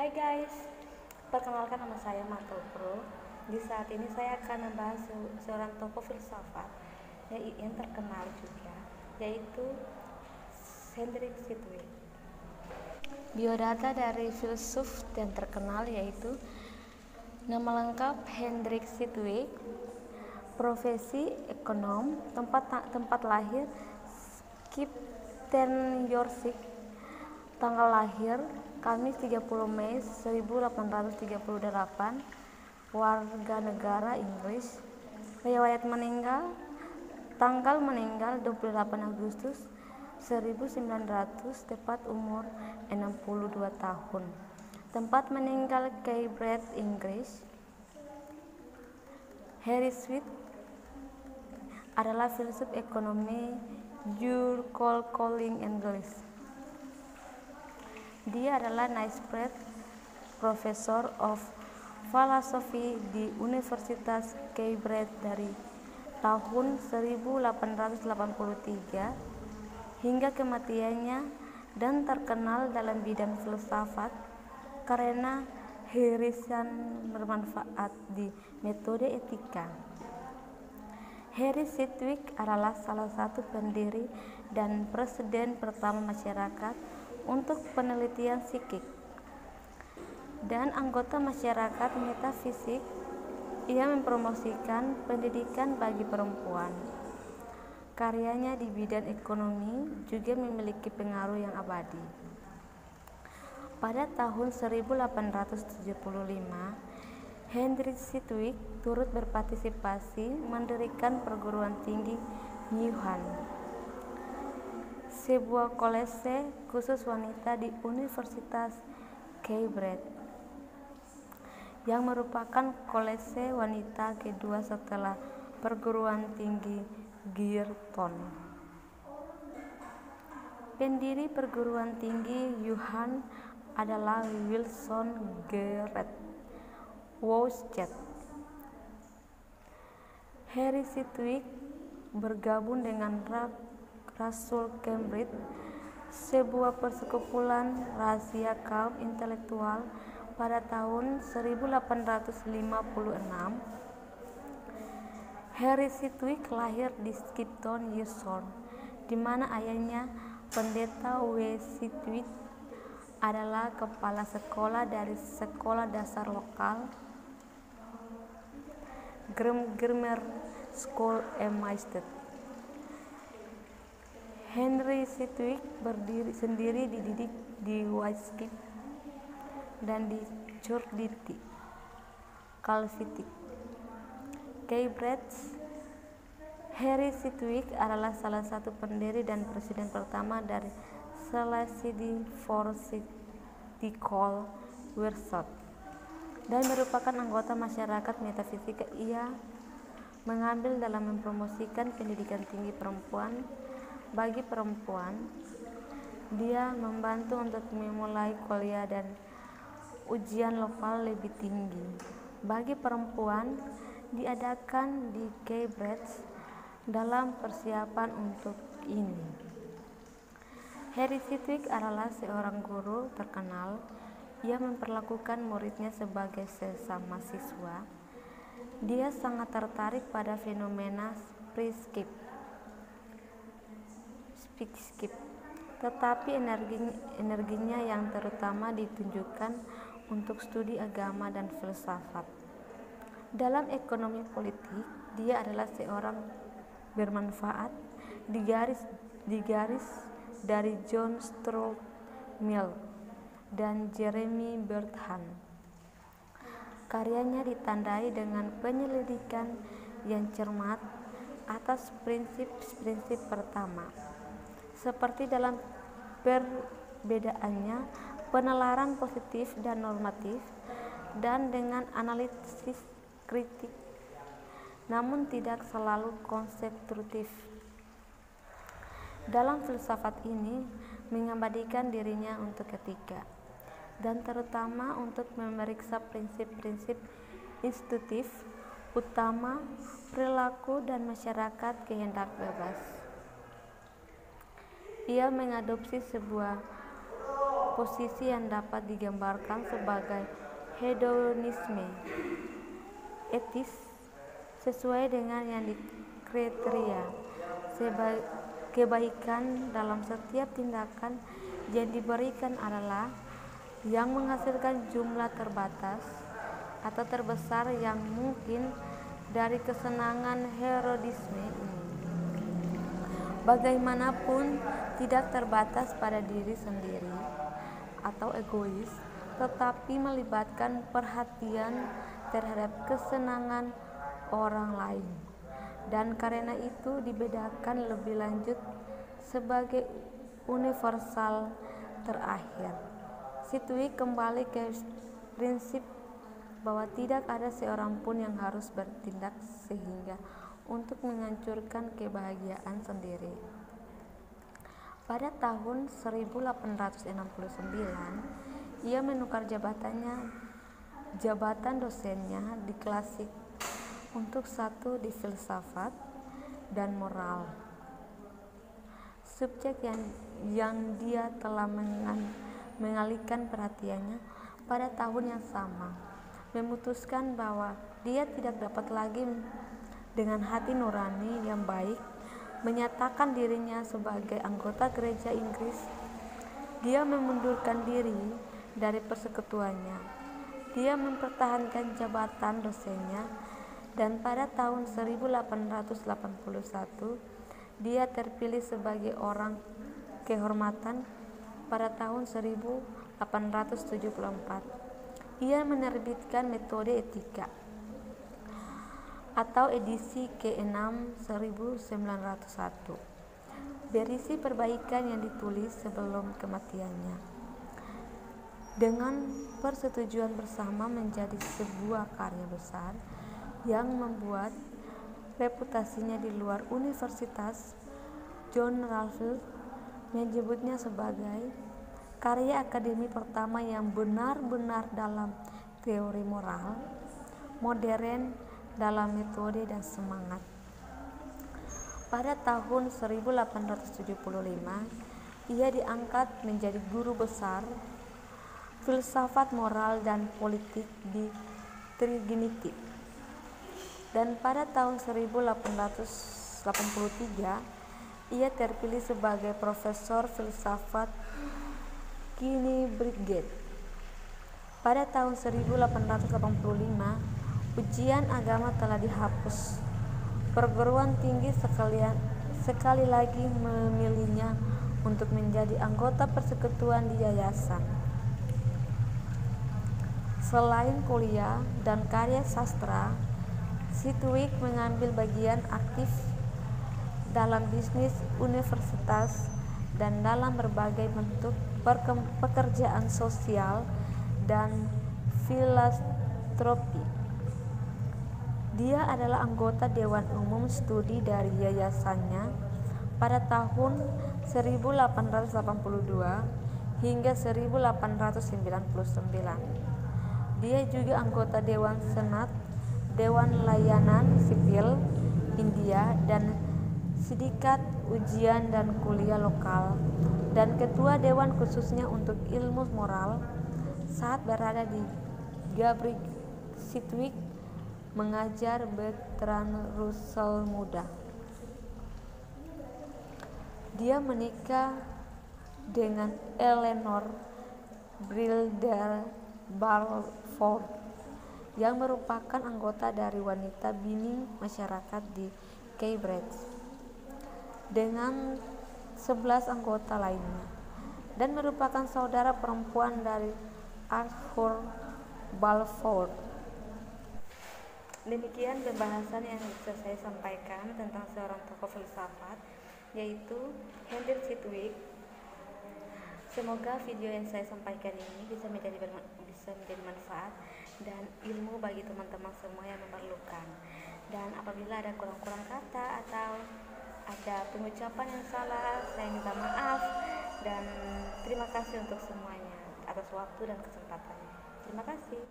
Hai guys, perkenalkan nama saya Marto Pro. Di saat ini saya akan membahas seorang tokoh filsafat yang terkenal juga, yaitu Hendrik Sidgwick. Biodata dari filsuf yang terkenal yaitu nama lengkap Hendrik Sidgwick, profesi ekonom, tempat lahir Skipton, Yorkshire, tanggal lahir Kamis 30 Mei 1838, warga negara Inggris, riwayat meninggal, tanggal meninggal 28 Agustus 1900, tepat umur 62 tahun, tempat meninggal Cambridge, Inggris. Henry Sidgwick adalah filsuf ekonomi calling English. Dia adalah Knight Professor of Philosophy di Universitas Cambridge dari tahun 1883 hingga kematiannya, dan terkenal dalam bidang filsafat karena irisan bermanfaat di metode etika. Henry Sidgwick adalah salah satu pendiri dan presiden pertama masyarakat untuk penelitian psikik dan anggota masyarakat metafisik. Ia mempromosikan pendidikan bagi perempuan. Karyanya di bidang ekonomi juga memiliki pengaruh yang abadi. Pada tahun 1875, Henry Sidgwick turut berpartisipasi mendirikan perguruan tinggi Newham, sebuah kolese khusus wanita di Universitas Cambridge, yang merupakan kolese wanita kedua setelah perguruan tinggi Girton. Pendiri perguruan tinggi Newham adalah Wilson Garrett Wouchet. Henry Sidgwick bergabung dengan Rasul Cambridge, sebuah persekumpulan rahasia kaum intelektual, pada tahun 1856. Henry Sidgwick lahir di Skipton, Yorkshire, di mana ayahnya, Pendeta W. Sidgwick, adalah kepala sekolah dari sekolah dasar lokal Grammar School Maidstone. Henry Sidgwick sendiri dididik di Wycliffe dan di Church Calvinistik, Cambridge. Henry Sidgwick adalah salah satu pendiri dan presiden pertama dari Society for Psychical Research dan merupakan anggota masyarakat metafisika. Ia mengambil dalam mempromosikan pendidikan tinggi perempuan bagi perempuan. Dia membantu untuk memulai kuliah dan ujian lokal lebih tinggi bagi perempuan diadakan di Cambridge dalam persiapan untuk ini. Henry Sidgwick adalah seorang guru terkenal. Ia memperlakukan muridnya sebagai sesama siswa. Dia sangat tertarik pada fenomena psikik, tetapi energinya yang terutama ditunjukkan untuk studi agama dan filsafat. Dalam ekonomi politik, dia adalah seorang bermanfaat, digaris dari John Stuart Mill dan Jeremy Bentham. Karyanya ditandai dengan penyelidikan yang cermat atas prinsip-prinsip pertama, seperti dalam perbedaannya penalaran positif dan normatif, dan dengan analisis kritik, namun tidak selalu konstruktif. Dalam filsafat ini mengabadikan dirinya untuk etika, dan terutama untuk memeriksa prinsip-prinsip intuitif utama perilaku dan masyarakat kehendak bebas. Ia mengadopsi sebuah posisi yang dapat digambarkan sebagai hedonisme etis sesuai dengan yang dikriteria kebaikan dalam setiap tindakan yang diberikan adalah yang menghasilkan jumlah terbatas atau terbesar yang mungkin dari kesenangan hedonisme ini. Bagaimanapun tidak terbatas pada diri sendiri atau egois, tetapi melibatkan perhatian terhadap kesenangan orang lain, dan karena itu dibedakan lebih lanjut sebagai universal terakhir. Sidgwick kembali ke prinsip bahwa tidak ada seorang pun yang harus bertindak sehingga untuk menghancurkan kebahagiaan sendiri. Pada tahun 1869, ia menukar jabatan dosennya di klasik untuk satu di filsafat dan moral. Subjek yang dia telah mengalihkan perhatiannya pada tahun yang sama, memutuskan bahwa dia tidak dapat lagi dengan hati nurani yang baik menyatakan dirinya sebagai anggota gereja Inggris. Dia memundurkan diri dari persekutuannya. Dia mempertahankan jabatan dosennya, dan pada tahun 1881 dia terpilih sebagai orang kehormatan. Pada tahun 1874 ia menerbitkan Metode Etika atau edisi ke-6 1901, berisi perbaikan yang ditulis sebelum kematiannya, dengan persetujuan bersama menjadi sebuah karya besar yang membuat reputasinya di luar universitas. John Ralph menyebutnya sebagai karya akademi pertama yang benar-benar dalam teori moral modern, dalam metode dan semangat. Pada tahun 1875 ia diangkat menjadi guru besar filsafat moral dan politik di Trinity, dan pada tahun 1883 ia terpilih sebagai profesor filsafat Knightsbridge. Pada tahun 1885 ujian agama telah dihapus. Perguruan tinggi sekali lagi memilihnya untuk menjadi anggota persekutuan di yayasan. Selain kuliah dan karya sastra, Sidgwick mengambil bagian aktif dalam bisnis universitas dan dalam berbagai bentuk pekerjaan sosial dan filantropi. Dia adalah anggota Dewan Umum Studi dari yayasannya pada tahun 1882 hingga 1899. Dia juga anggota Dewan Senat, Dewan Layanan Sipil India, dan Sindikat Ujian dan Kuliah Lokal, dan ketua Dewan khususnya untuk ilmu moral. Saat berada di Cambridge, Sidgwick mengajar Bertrand Russell muda. Dia menikah dengan Eleanor Brilder Balfour yang merupakan anggota dari wanita bini masyarakat di Cambridge, dengan 11 anggota lainnya, dan merupakan saudara perempuan dari Arthur Balfour. Demikian pembahasan yang bisa saya sampaikan tentang seorang tokoh filsafat, yaitu Henry Sidgwick. Semoga video yang saya sampaikan ini bisa menjadi manfaat dan ilmu bagi teman-teman semua yang memerlukan. Dan apabila ada kurang-kurang kata atau ada pengucapan yang salah, saya minta maaf, dan terima kasih untuk semuanya atas waktu dan kesempatannya. Terima kasih.